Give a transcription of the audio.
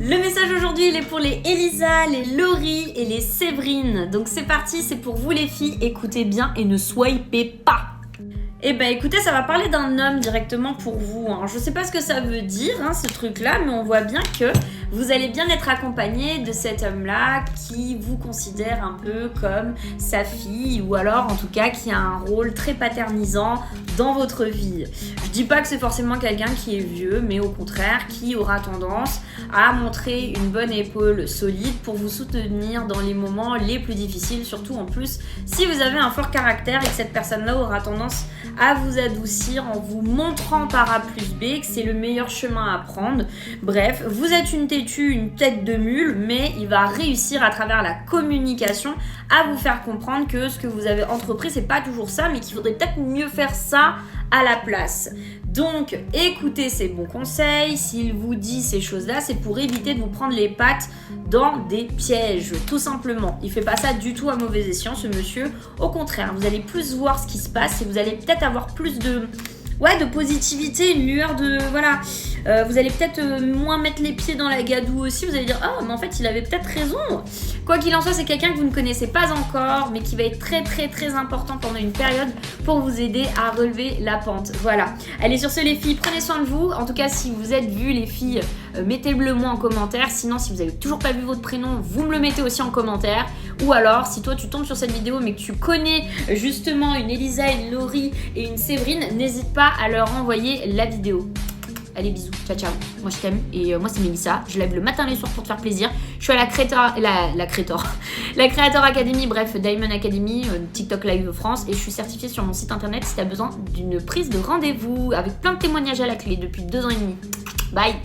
Le message aujourd'hui, il est pour les Elisa, les Laurie et les Séverine. Donc c'est parti, c'est pour vous les filles, écoutez bien et ne swipez pas. Eh ben écoutez, ça va parler d'un homme directement pour vous. Je sais pas ce que ça veut dire, ce truc-là, mais on voit bien que vous allez bien être accompagné de cet homme-là qui vous considère un peu comme sa fille, ou alors en tout cas qui a un rôle très paternisant dans votre vie. Je dis pas que c'est forcément quelqu'un qui est vieux, mais au contraire qui aura tendance à montrer une bonne épaule solide pour vous soutenir dans les moments les plus difficiles, surtout en plus si vous avez un fort caractère et que cette personne-là aura tendance à vous adoucir en vous montrant par A plus B que c'est le meilleur chemin à prendre. Bref, vous êtes une têtue, une tête de mule, mais il va réussir à travers la communication à vous faire comprendre que ce que vous avez entrepris, c'est pas toujours ça, mais qu'il faudrait peut-être mieux faire ça à la place. Donc, écoutez ses bons conseils. S'il vous dit ces choses-là, c'est pour éviter de vous prendre les pattes dans des pièges, tout simplement. Il fait pas ça du tout à mauvais escient, ce monsieur. Au contraire, vous allez plus voir ce qui se passe et vous allez peut-être avoir plus de positivité, une lueur de... Voilà. Vous allez peut-être moins mettre les pieds dans la gadoue aussi. Vous allez dire, ah, mais en fait, il avait peut-être raison. Quoi qu'il en soit, c'est quelqu'un que vous ne connaissez pas encore, mais qui va être très, très, très important pendant une période pour vous aider à relever la pente. Voilà. Allez, sur ce, les filles, prenez soin de vous. En tout cas, si vous êtes vues, les filles, mettez-le moi en commentaire. Sinon, si vous n'avez toujours pas vu votre prénom, vous me le mettez aussi en commentaire. Ou alors, si toi, tu tombes sur cette vidéo, mais que tu connais justement une Elisa, une Laurie et une Séverine, n'hésite pas à leur envoyer la vidéo. Allez, bisous, ciao ciao. Moi je t'aime et moi c'est Mélissa. Je lève le matin et le soir pour te faire plaisir. Je suis à la Creator Academy, bref, Diamond Academy, TikTok Live France, et je suis certifiée sur mon site internet si tu as besoin d'une prise de rendez-vous avec plein de témoignages à la clé depuis 2 ans et demi. Bye.